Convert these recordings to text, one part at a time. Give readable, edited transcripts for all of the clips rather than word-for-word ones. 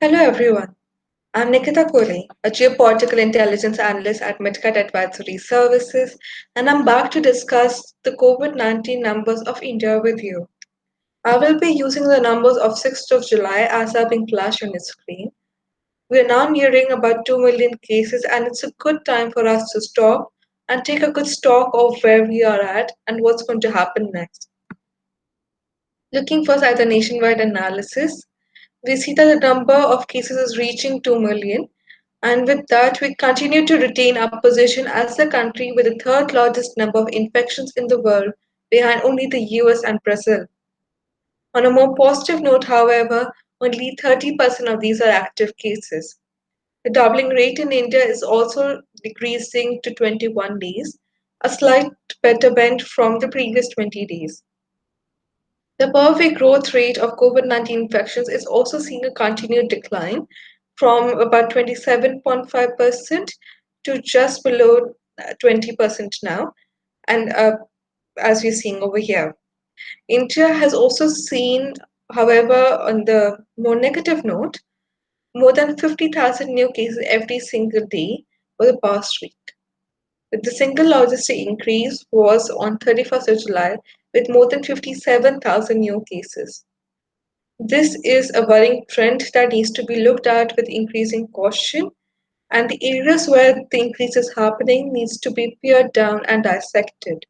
Hello everyone. I'm Nikita Kore, a geopolitical intelligence analyst at Midcat Advisory Services, and I'm back to discuss the COVID-19 numbers of India with you. I will be using the numbers of 6th of July as are being flashed on the screen. We are now nearing about 2 million cases, and it's a good time for us to stop and take a good stock of where we are at and what's going to happen next. Looking first at the nationwide analysis, we see that the number of cases is reaching 2 million, and with that, we continue to retain our position as the country with the third largest number of infections in the world, behind only the US and Brazil. On a more positive note, however, only 30% of these are active cases. The doubling rate in India is also decreasing to 21 days, a slight better bend from the previous 20 days. The per week growth rate of COVID-19 infections is also seeing a continued decline from about 27.5% to just below 20% now, and as we're seeing over here. India has also seen, however, on the more negative note, more than 50,000 new cases every single day for the past week. The single largest increase was on 31st of July with more than 57,000 new cases. This is a worrying trend that needs to be looked at with increasing caution, and the areas where the increase is happening needs to be peered down and dissected.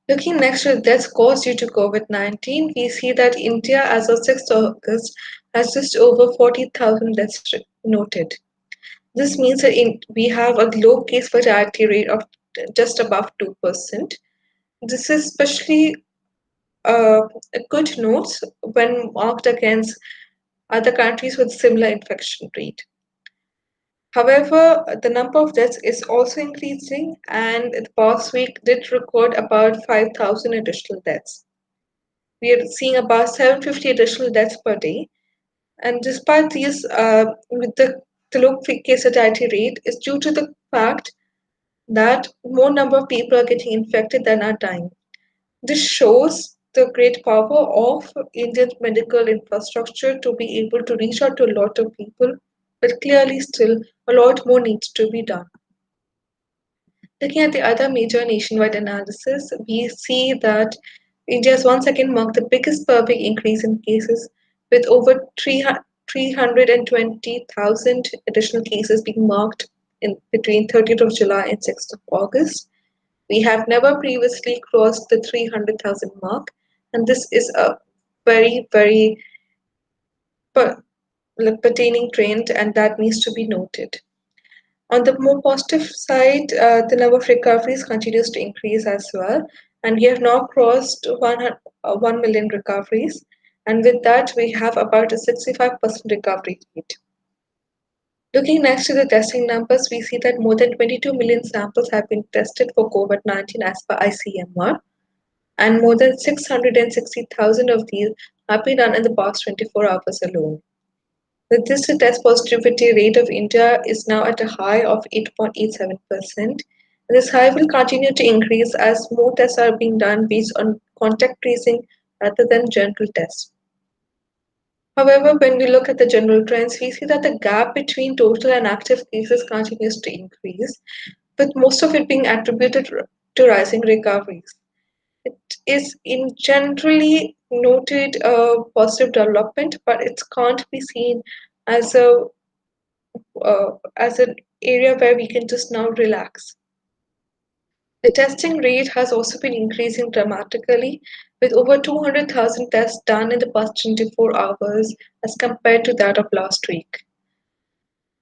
Looking next to the deaths caused due to COVID-19, we see that India as of 6th August has just over 40,000 deaths noted. This means that we have a low case fatality rate of just above 2%. This is especially uh, a good note when marked against other countries with similar infection rate. However, the number of deaths is also increasing, and the past week did record about 5,000 additional deaths. We are seeing about 750 additional deaths per day, and despite these, with the low case fatality rate is due to the fact that more number of people are getting infected than are dying. This shows the great power of Indian medical infrastructure to be able to reach out to a lot of people, but clearly still a lot more needs to be done. Looking at the other major nationwide analysis, we see that India has once again marked the biggest per week increase in cases, with over 320,000 additional cases being marked in between 30th of July and 6th of August. We have never previously crossed the 300,000 mark, and this is a very, very per- pertaining trend, and that needs to be noted. On the more positive side, the number of recoveries continues to increase as well, and we have now crossed 1 million recoveries, and with that, we have about a 65% recovery rate. Looking next to the testing numbers, we see that more than 22 million samples have been tested for COVID-19 as per ICMR, and more than 660,000 of these have been done in the past 24 hours alone. With this, the test positivity rate of India is now at a high of 8.87%. This high will continue to increase as more tests are being done based on contact tracing rather than general tests. However, when we look at the general trends, we see that the gap between total and active cases continues to increase, with most of it being attributed to rising recoveries. It is in generally noted a positive development, but it can't be seen as a as an area where we can just now relax. The testing rate has also been increasing dramatically, with over 200,000 tests done in the past 24 hours as compared to that of last week.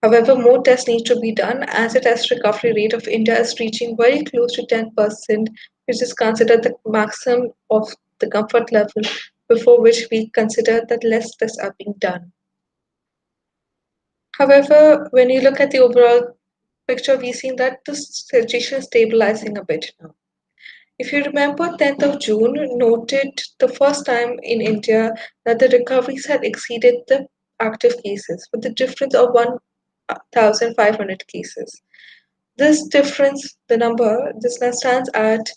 However, more tests need to be done as the test recovery rate of India is reaching very close to 10%, which is considered the maximum of the comfort level before which we consider that less tests are being done. However, when you look at the overall picture, we see that the situation is stabilizing a bit now. If you remember, 10th of June noted the first time in India that the recoveries had exceeded the active cases with the difference of 1,500 cases. This difference, the number, this now stands at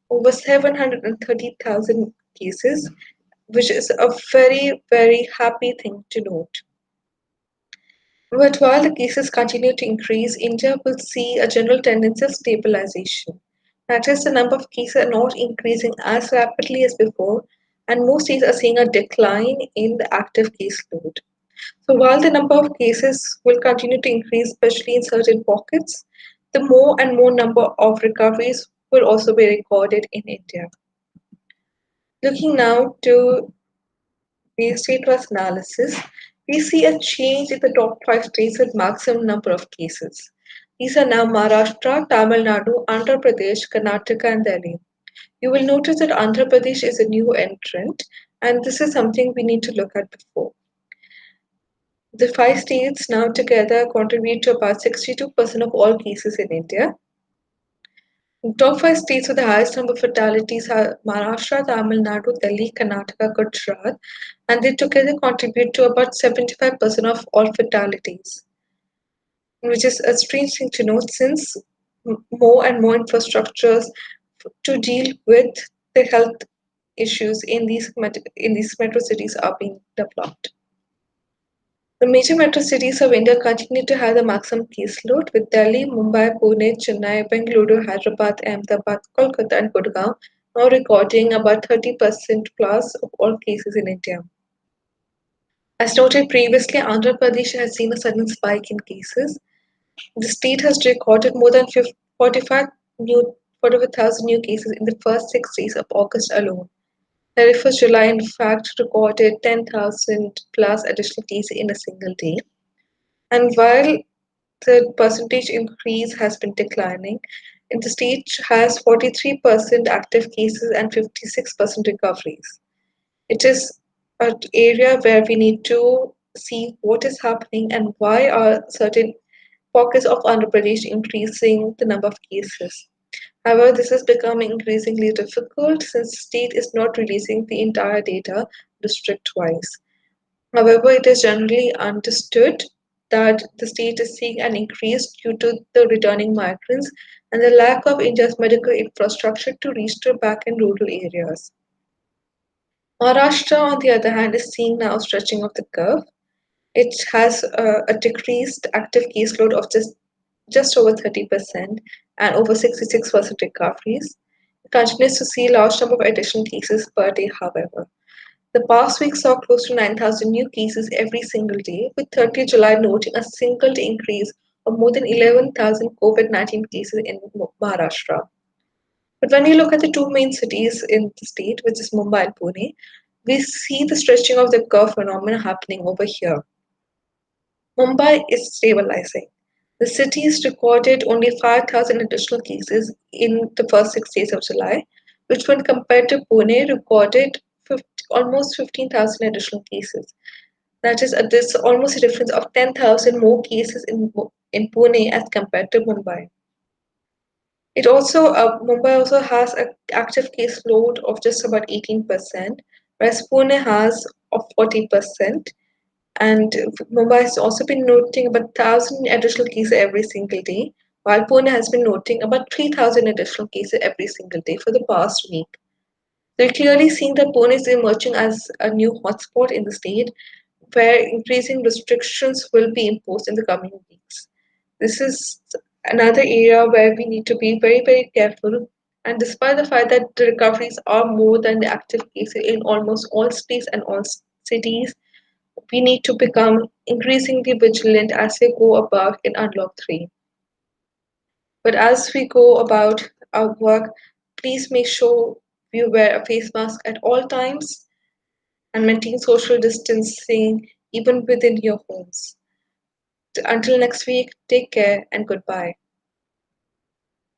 over 730,000 cases, which is a very, very happy thing to note. But while the cases continue to increase, India will see a general tendency of stabilization. That is, the number of cases are not increasing as rapidly as before, and most states are seeing a decline in the active caseload. So while the number of cases will continue to increase, especially in certain pockets, the more and more number of recoveries will also be recorded in India. Looking now to the state-wise analysis, we see a change in the top five states with maximum number of cases. These are now Maharashtra, Tamil Nadu, Andhra Pradesh, Karnataka, and Delhi. You will notice that Andhra Pradesh is a new entrant, and this is something we need to look at before. The five states now together contribute to about 62% of all cases in India. The top five states with the highest number of fatalities are Maharashtra, Tamil Nadu, Delhi, Karnataka, Gujarat, and they together contribute to about 75% of all fatalities, which is a strange thing to note since more and more infrastructures to deal with the health issues in these metro cities are being developed. The major metro cities of India continue to have the maximum caseload, with Delhi, Mumbai, Pune, Chennai, Bengaluru, Hyderabad, Ahmedabad, Kolkata, and Gurgaon now recording about 30% plus of all cases in India. As noted previously, Andhra Pradesh has seen a sudden spike in cases. The state has recorded more than 45,000 new cases in the first 6 days of August alone. 31st July, in fact, recorded 10,000 plus additional cases in a single day. And while the percentage increase has been declining, the state has 43% active cases and 56% recoveries. It is an area where we need to see what is happening and why are certain pockets of Andhra Pradesh increasing the number of cases. However, this is becoming increasingly difficult since the state is not releasing the entire data district wise. However, it is generally understood that the state is seeing an increase due to the returning migrants and the lack of India's medical infrastructure to reach to back in rural areas. Maharashtra, on the other hand, is seeing now stretching of the curve. It has a decreased active caseload of just over 30% and over 66% recoveries. It continues to see a large number of additional cases per day, however. The past week saw close to 9,000 new cases every single day, with 30th July noting a single day increase of more than 11,000 COVID 19 cases in Maharashtra. But when you look at the two main cities in the state, which is Mumbai and Pune, we see the stretching of the curve phenomenon happening over here. Mumbai is stabilizing. The city has recorded only 5,000 additional cases in the first 6 days of July, which, when compared to Pune, recorded almost 15,000 additional cases. That is, there's almost a difference of 10,000 more cases in Pune as compared to Mumbai. Mumbai also has an active case load of just about 18%, whereas Pune has of 40%. And Mumbai has also been noting about 1,000 additional cases every single day, while Pune has been noting about 3,000 additional cases every single day for the past week. So you're clearly seeing that Pune is emerging as a new hotspot in the state where increasing restrictions will be imposed in the coming weeks. This is another area where we need to be very, very careful. And despite the fact that the recoveries are more than the active cases in almost all states and all cities, we need to become increasingly vigilant as we go about in Unlock 3. But as we go about our work, please make sure you wear a face mask at all times and maintain social distancing even within your homes. Until next week, take care and goodbye.